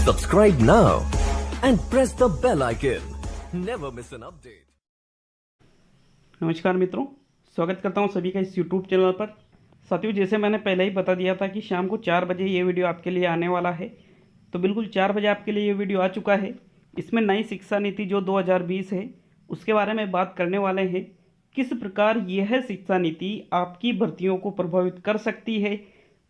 Subscribe now and press the bell icon. Never miss an update. नमस्कार मित्रों, स्वागत करता हूं सभी का इस YouTube चैनल पर। साथियों, जैसे मैंने पहले ही बता दिया था कि शाम को 4 बजे ये वीडियो आपके लिए आने वाला है, तो बिल्कुल 4 बजे आपके लिए ये वीडियो आ चुका है। इसमें नई शिक्षा नीति जो 2020 है उसके बारे में बात करने वाले हैं। किस प्रकार यह शिक्षा नीति आपकी भर्तियों को प्रभावित कर सकती है,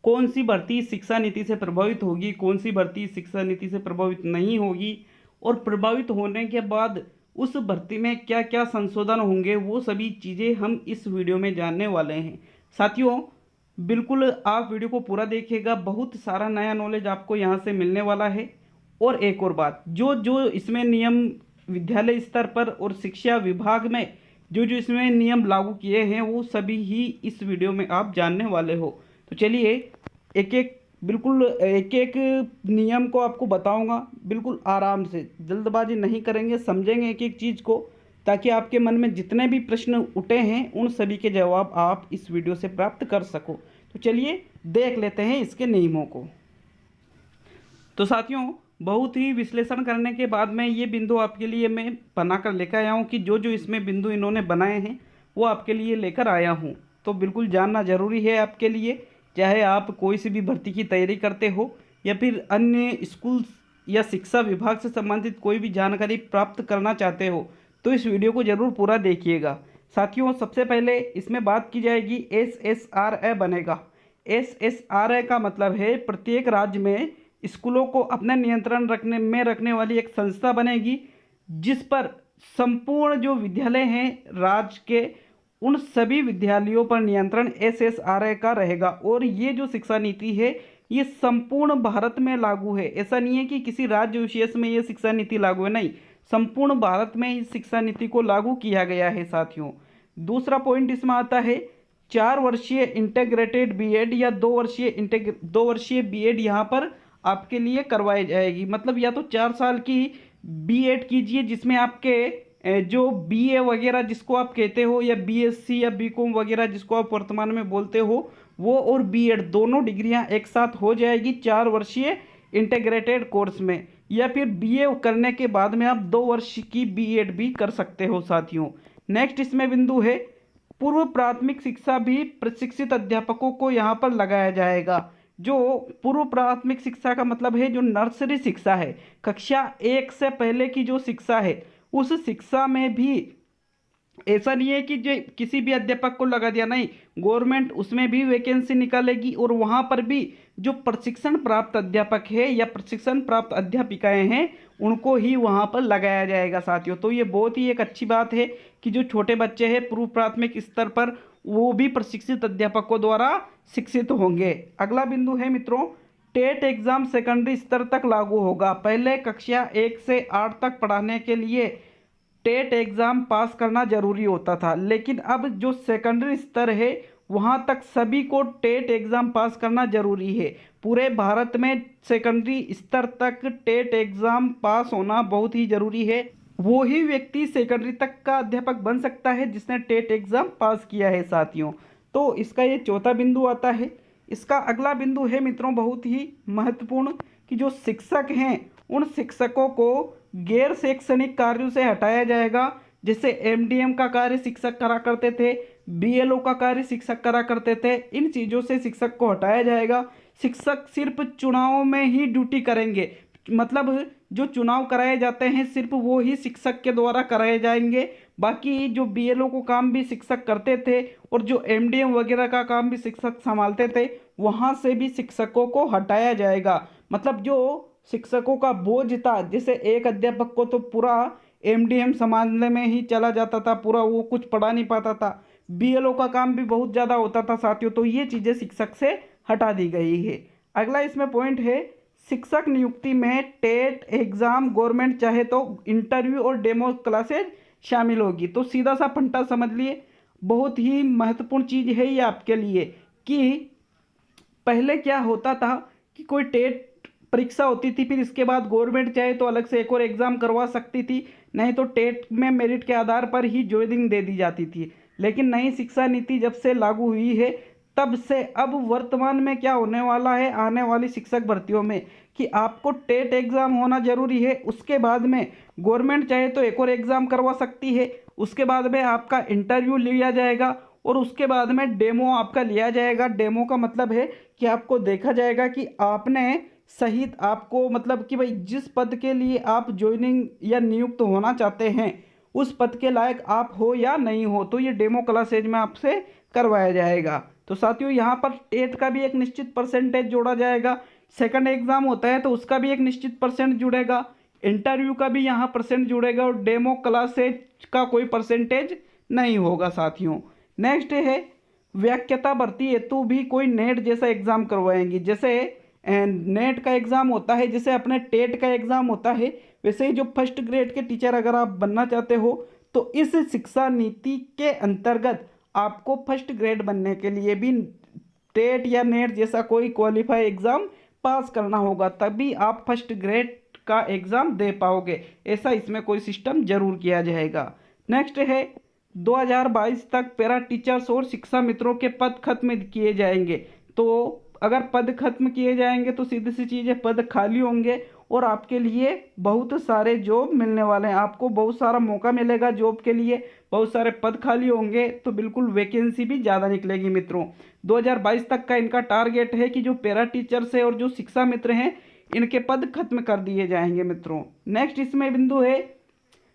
कौन सी भर्ती शिक्षा नीति से प्रभावित होगी, कौन सी भर्ती शिक्षा नीति से प्रभावित नहीं होगी, और प्रभावित होने के बाद उस भर्ती में क्या क्या संशोधन होंगे, वो सभी चीज़ें हम इस वीडियो में जानने वाले हैं। साथियों, बिल्कुल आप वीडियो को पूरा देखिएगा, बहुत सारा नया नॉलेज आपको यहाँ से मिलने वाला है। और एक और बात, जो इसमें नियम विद्यालय स्तर पर और शिक्षा विभाग में जो इसमें नियम लागू किए हैं वो सभी ही इस वीडियो में आप जानने वाले हो। तो चलिए एक एक नियम को आपको बताऊंगा, बिल्कुल आराम से, जल्दबाजी नहीं करेंगे, समझेंगे एक एक चीज़ को, ताकि आपके मन में जितने भी प्रश्न उठे हैं उन सभी के जवाब आप इस वीडियो से प्राप्त कर सको। तो चलिए देख लेते हैं इसके नियमों को। तो साथियों, बहुत ही विश्लेषण करने के बाद में ये बिंदु आपके लिए मैं बना कर लेकर आया हूँ कि जो इसमें बिंदु इन्होंने बनाए हैं वो आपके लिए लेकर आया हूँ। तो बिल्कुल जानना ज़रूरी है आपके लिए, चाहे आप कोई सी भी भर्ती की तैयारी करते हो या फिर अन्य स्कूल या शिक्षा विभाग से संबंधित कोई भी जानकारी प्राप्त करना चाहते हो, तो इस वीडियो को ज़रूर पूरा देखिएगा। साथियों, सबसे पहले इसमें बात की जाएगी SSRA बनेगा। SSRA का मतलब है प्रत्येक राज्य में स्कूलों को अपने नियंत्रण रखने वाली एक संस्था बनेगी, जिस पर संपूर्ण जो विद्यालय हैं राज्य के, उन सभी विद्यालयों पर नियंत्रण SSRA का रहेगा। और ये जो शिक्षा नीति है ये संपूर्ण भारत में लागू है। ऐसा नहीं है कि किसी राज्य विशेष में ये शिक्षा नीति लागू है, नहीं, संपूर्ण भारत में इस शिक्षा नीति को लागू किया गया है। साथियों, दूसरा पॉइंट इसमें आता है 4 वर्षीय इंटीग्रेटेड बीएड या 2 वर्षीय बीएड यहाँ पर आपके लिए करवाई जाएगी। मतलब या तो 4 साल की बीएड कीजिए जिसमें आपके जो बीए वगैरह जिसको आप कहते हो, या बीएससी या बीकॉम वगैरह जिसको आप वर्तमान में बोलते हो, वो और बीएड दोनों डिग्रियां एक साथ हो जाएगी 4 वर्षीय इंटीग्रेटेड कोर्स में। या फिर बीए करने के बाद में आप 2 वर्ष की बीएड भी कर सकते हो। साथियों, नेक्स्ट इसमें बिंदु है पूर्व प्राथमिक शिक्षा भी प्रशिक्षित अध्यापकों को यहाँ पर लगाया जाएगा। जो पूर्व प्राथमिक शिक्षा का मतलब है जो नर्सरी शिक्षा है, कक्षा 1 से पहले की जो शिक्षा है, उस शिक्षा में भी ऐसा नहीं है कि जो किसी भी अध्यापक को लगा दिया, नहीं, गवर्नमेंट उसमें भी वैकेंसी निकालेगी और वहाँ पर भी जो प्रशिक्षण प्राप्त अध्यापक है या प्रशिक्षण प्राप्त अध्यापिकाएं हैं उनको ही वहाँ पर लगाया जाएगा। साथियों, तो ये बहुत ही एक अच्छी बात है कि जो छोटे बच्चे हैं पूर्व प्राथमिक स्तर पर वो भी प्रशिक्षित अध्यापकों द्वारा शिक्षित होंगे। अगला बिंदु है मित्रों, टेट एग्ज़ाम सेकेंडरी स्तर तक लागू होगा। पहले कक्षा 1 से 8 तक पढ़ाने के लिए टेट एग्ज़ाम पास करना जरूरी होता था, लेकिन अब जो सेकेंडरी स्तर है वहाँ तक सभी को टेट एग्ज़ाम पास करना जरूरी है। पूरे भारत में सेकेंडरी स्तर तक टेट एग्ज़ाम पास होना बहुत ही ज़रूरी है। वो ही व्यक्ति सेकेंडरी तक का अध्यापक बन सकता है जिसने टेट एग्ज़ाम पास किया है। साथियों, तो इसका ये चौथा बिंदु आता है। इसका अगला बिंदु है मित्रों बहुत ही महत्वपूर्ण, कि जो शिक्षक हैं उन शिक्षकों को गैर शैक्षणिक कार्यों से हटाया जाएगा। जैसे एमडीएम का कार्य शिक्षक करा करते थे, बीएलओ का कार्य शिक्षक करा करते थे, इन चीज़ों से शिक्षक को हटाया जाएगा। शिक्षक सिर्फ चुनाव में ही ड्यूटी करेंगे, मतलब जो चुनाव कराए जाते हैं सिर्फ वो ही शिक्षक के द्वारा कराए जाएंगे। बाकी जो बीएलओ को काम भी शिक्षक करते थे और जो एमडीएम वगैरह का काम भी शिक्षक संभालते थे, वहाँ से भी शिक्षकों को हटाया जाएगा। मतलब जो शिक्षकों का बोझ था, जैसे एक अध्यापक को तो पूरा एमडीएम संभालने में ही चला जाता था, पूरा वो कुछ पढ़ा नहीं पाता था, बीएलओ का काम भी बहुत ज़्यादा होता था। साथियों, तो ये चीज़ें शिक्षक से हटा दी गई है। अगला इसमें पॉइंट है शिक्षक नियुक्ति में टेट एग्ज़ाम गवर्नमेंट चाहे तो इंटरव्यू और डेमो क्लासेज शामिल होगी। तो सीधा सा फंटा समझ लिए, बहुत ही महत्वपूर्ण चीज़ है ये आपके लिए, कि पहले क्या होता था कि कोई टेट परीक्षा होती थी, फिर इसके बाद गवर्नमेंट चाहे तो अलग से एक और एग्ज़ाम करवा सकती थी, नहीं तो टेट में मेरिट के आधार पर ही ज्वाइनिंग दे दी जाती थी। लेकिन नई शिक्षा नीति जब से लागू हुई है तब से अब वर्तमान में क्या होने वाला है आने वाली शिक्षक भर्तियों में कि आपको टेट एग्ज़ाम होना ज़रूरी है। उसके बाद में गवर्नमेंट चाहे तो एक और एग्ज़ाम करवा सकती है। उसके बाद में आपका इंटरव्यू लिया जाएगा और उसके बाद में डेमो आपका लिया जाएगा। डेमो का मतलब है कि आपको देखा जाएगा कि आपने सही आपको मतलब कि भाई जिस पद के लिए आप ज्वाइनिंग या नियुक्त होना चाहते हैं उस पद के लायक आप हो या नहीं हो, तो ये डेमो क्लासेज में आपसे करवाया जाएगा। तो साथियों यहाँ पर टेट का भी एक निश्चित परसेंटेज जोड़ा जाएगा, सेकंड एग्ज़ाम होता है तो उसका भी एक निश्चित परसेंट जुड़ेगा, इंटरव्यू का भी यहाँ परसेंट जुड़ेगा और डेमो क्लासेज का कोई परसेंटेज नहीं होगा साथियों। नेक्स्ट है व्याख्याता भर्ती हेतु भी कोई नेट जैसा एग्ज़ाम करवाएंगी। जैसे नेट का एग्ज़ाम होता है, जैसे अपने टेट का एग्ज़ाम होता है, वैसे ही जो फर्स्ट ग्रेड के टीचर अगर आप बनना चाहते हो तो इस शिक्षा नीति के अंतर्गत आपको फर्स्ट ग्रेड बनने के लिए भी टेट या नेट जैसा कोई क्वालिफाई एग्ज़ाम पास करना होगा, तभी आप फर्स्ट ग्रेड का एग्ज़ाम दे पाओगे। ऐसा इसमें कोई सिस्टम जरूर किया जाएगा। नेक्स्ट है 2022 तक पैरा टीचर्स और शिक्षा मित्रों के पद खत्म किए जाएंगे। तो अगर पद खत्म किए जाएंगे तो सीधी सी चीज़ है, पद खाली होंगे और आपके लिए बहुत सारे जॉब मिलने वाले हैं, आपको बहुत सारा मौका मिलेगा जॉब के लिए, बहुत सारे पद खाली होंगे तो बिल्कुल वैकेंसी भी ज़्यादा निकलेगी मित्रों। 2022 तक का इनका टारगेट है कि जो पैरा टीचर्स है और जो शिक्षा मित्र हैं इनके पद खत्म कर दिए जाएंगे मित्रों। नेक्स्ट इसमें बिंदु है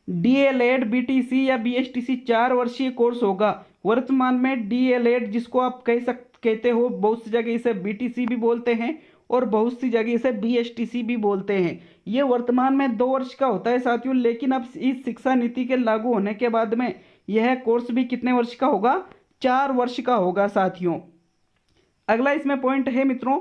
DLED BTC या BSTC 4 वर्षीय कोर्स होगा। वर्तमान में DLED जिसको आप कहते हो, बहुत सी जगह इसे BTC भी बोलते हैं और बहुत सी जगह इसे BSTC भी बोलते हैं। ये वर्तमान में 2 वर्ष का होता है साथियों, लेकिन अब इस शिक्षा नीति के लागू होने के बाद में यह कोर्स भी कितने वर्ष का होगा, 4 वर्ष का होगा साथियों। अगला इसमें पॉइंट है मित्रों,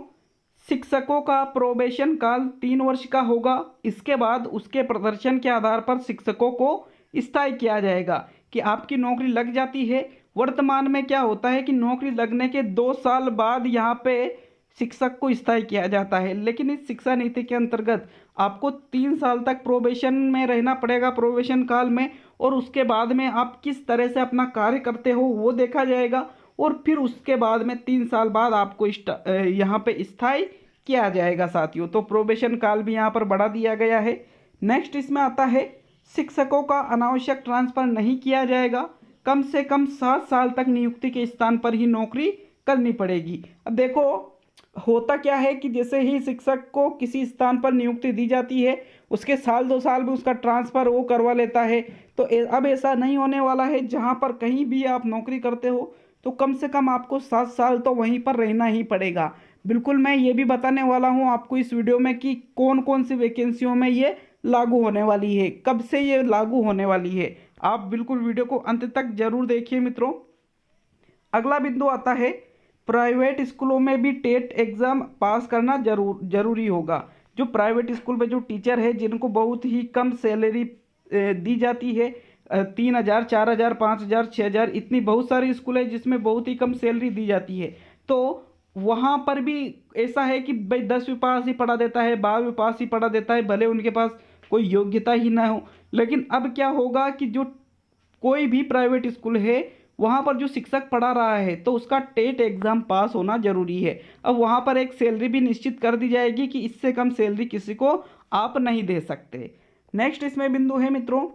शिक्षकों का प्रोबेशन काल 3 वर्ष का होगा। इसके बाद उसके प्रदर्शन के आधार पर शिक्षकों को स्थायी किया जाएगा कि आपकी नौकरी लग जाती है। वर्तमान में क्या होता है कि नौकरी लगने के 2 साल बाद यहाँ पे शिक्षक को स्थायी किया जाता है, लेकिन इस शिक्षा नीति के अंतर्गत आपको 3 साल तक प्रोबेशन में रहना पड़ेगा, प्रोबेशन काल में, और उसके बाद में आप किस तरह से अपना कार्य करते हो वो देखा जाएगा और फिर उसके बाद में 3 साल बाद आपको यहाँ पे स्थायी किया जाएगा साथियों। तो प्रोबेशन काल भी यहाँ पर बढ़ा दिया गया है। नेक्स्ट इसमें आता है शिक्षकों का अनावश्यक ट्रांसफ़र नहीं किया जाएगा, कम से कम 7 साल तक नियुक्ति के स्थान पर ही नौकरी करनी पड़ेगी। अब देखो होता क्या है कि जैसे ही शिक्षक को किसी स्थान पर नियुक्ति दी जाती है उसके साल 2 साल में उसका ट्रांसफ़र वो करवा लेता है। तो अब ऐसा नहीं होने वाला है, जहाँ पर कहीं भी आप नौकरी करते हो तो कम से कम आपको 7 साल तो वहीं पर रहना ही पड़ेगा। बिल्कुल मैं ये भी बताने वाला हूँ आपको इस वीडियो में कि कौन कौन सी वैकेंसियों में ये लागू होने वाली है, कब से ये लागू होने वाली है। आप बिल्कुल वीडियो को अंत तक जरूर देखिए मित्रों। अगला बिंदु आता है प्राइवेट स्कूलों में भी टेट एग्ज़ाम पास करना जरूरी होगा। जो प्राइवेट स्कूल में जो टीचर है जिनको बहुत ही कम सैलरी दी जाती है, 3,000 4,000 5,000 6,000 इतनी बहुत सारी स्कूल है जिसमें बहुत ही कम सैलरी दी जाती है। तो वहाँ पर भी ऐसा है कि भाई 10वीं पास ही पढ़ा देता है, 12वीं पास ही पढ़ा देता है, भले उनके पास कोई योग्यता ही ना हो। लेकिन अब क्या होगा कि जो कोई भी प्राइवेट स्कूल है वहाँ पर जो शिक्षक पढ़ा रहा है तो उसका टेट एग्ज़ाम पास होना ज़रूरी है। अब वहाँ पर एक सैलरी भी निश्चित कर दी जाएगी कि इससे कम सैलरी किसी को आप नहीं दे सकते। नेक्स्ट इसमें बिंदु है मित्रों,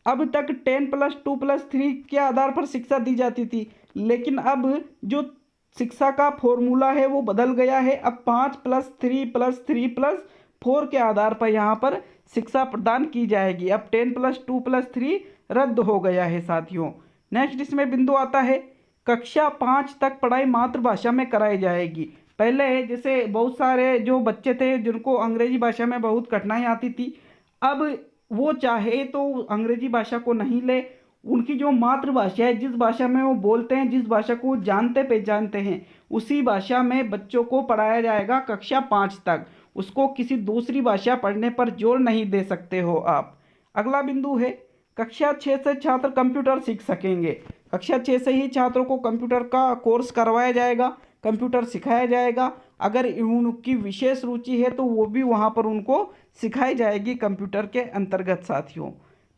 अब तक 10+2+3 के आधार पर शिक्षा दी जाती थी, लेकिन अब जो शिक्षा का फॉर्मूला है वो बदल गया है। अब 5+3+3+4 के आधार पर यहाँ पर शिक्षा प्रदान की जाएगी। अब 10+2+3 रद्द हो गया है साथियों। नेक्स्ट इसमें बिंदु आता है कक्षा 5 तक पढ़ाई मातृभाषा में कराई जाएगी। पहले जैसे बहुत सारे जो बच्चे थे जिनको अंग्रेजी भाषा में बहुत कठिनाई आती थी, अब वो चाहे तो अंग्रेजी भाषा को नहीं ले, उनकी जो मातृभाषा है, जिस भाषा में वो बोलते हैं, जिस भाषा को जानते पहचानते हैं, उसी भाषा में बच्चों को पढ़ाया जाएगा कक्षा 5 तक। उसको किसी दूसरी भाषा पढ़ने पर जोर नहीं दे सकते हो आप। अगला बिंदु है कक्षा 6 से छात्र कंप्यूटर सीख सकेंगे। कक्षा 6 से ही छात्रों को कंप्यूटर का कोर्स करवाया जाएगा, कंप्यूटर सिखाया जाएगा। अगर उनकी विशेष रुचि है तो वो भी वहाँ पर उनको सिखाई जाएगी कंप्यूटर के अंतर्गत साथियों।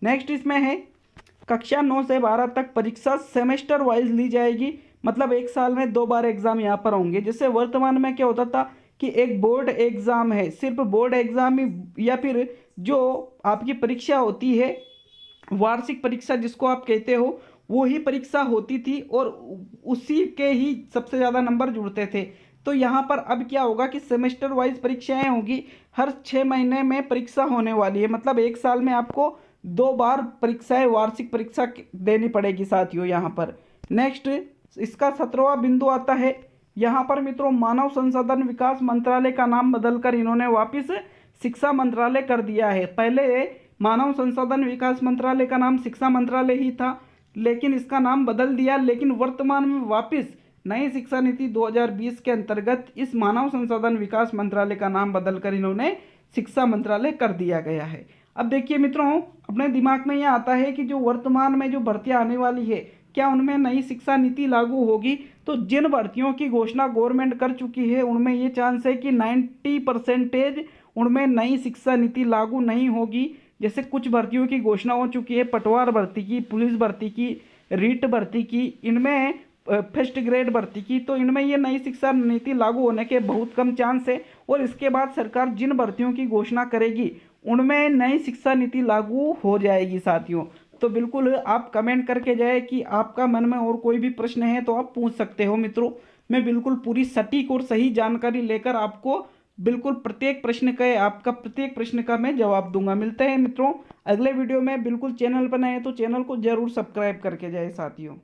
नेक्स्ट इसमें है कक्षा 9 से 12 तक परीक्षा सेमेस्टर वाइज ली जाएगी। मतलब एक साल में 2 बार एग्ज़ाम यहाँ पर होंगे। जैसे वर्तमान में क्या होता था कि एक बोर्ड एग्ज़ाम है, सिर्फ बोर्ड एग्ज़ाम ही, या फिर जो आपकी परीक्षा होती है वार्षिक परीक्षा जिसको आप कहते हो, वो ही परीक्षा होती थी और उसी के ही सबसे ज़्यादा नंबर जुड़ते थे। तो यहाँ पर अब क्या होगा कि सेमेस्टर वाइज परीक्षाएं होगी, हर 6 महीने में परीक्षा होने वाली है। मतलब एक साल में आपको 2 बार परीक्षाएं वार्षिक परीक्षा देनी पड़ेगी साथियों। यहाँ पर नेक्स्ट इसका 17वां बिंदु आता है। यहाँ पर मित्रों मानव संसाधन विकास मंत्रालय का नाम बदलकर इन्होंने वापस शिक्षा मंत्रालय कर दिया है। पहले मानव संसाधन विकास मंत्रालय का नाम शिक्षा मंत्रालय ही था, लेकिन इसका नाम बदल दिया। लेकिन वर्तमान में वापस नई शिक्षा नीति 2020 के अंतर्गत इस मानव संसाधन विकास मंत्रालय का नाम बदलकर इन्होंने शिक्षा मंत्रालय कर दिया गया है। अब देखिए मित्रों, अपने दिमाग में यह आता है कि जो वर्तमान में जो भर्तियां आने वाली है, क्या उनमें नई शिक्षा नीति लागू होगी? तो जिन भर्तियों की घोषणा गवर्नमेंट कर चुकी है उनमें ये चांस है कि 90% उनमें नई शिक्षा नीति लागू नहीं होगी। जैसे कुछ भर्तियों की घोषणा हो चुकी है, पटवार भर्ती की, पुलिस भर्ती की, रीट भर्ती की, इनमें फर्स्ट ग्रेड भर्ती की, तो इनमें ये नई शिक्षा नीति लागू होने के बहुत कम चांस है। और इसके बाद सरकार जिन भर्तियों की घोषणा करेगी उनमें नई शिक्षा नीति लागू हो जाएगी साथियों। तो बिल्कुल आप कमेंट करके जाए कि आपका मन में और कोई भी प्रश्न है तो आप पूछ सकते हो मित्रों। मैं बिल्कुल पूरी सटीक और सही जानकारी लेकर आपको बिल्कुल प्रत्येक प्रश्न का मैं जवाब दूंगा। मिलते हैं मित्रों अगले वीडियो में। बिल्कुल चैनल पर नए हैं तो चैनल को जरूर सब्सक्राइब करके जाए साथियों।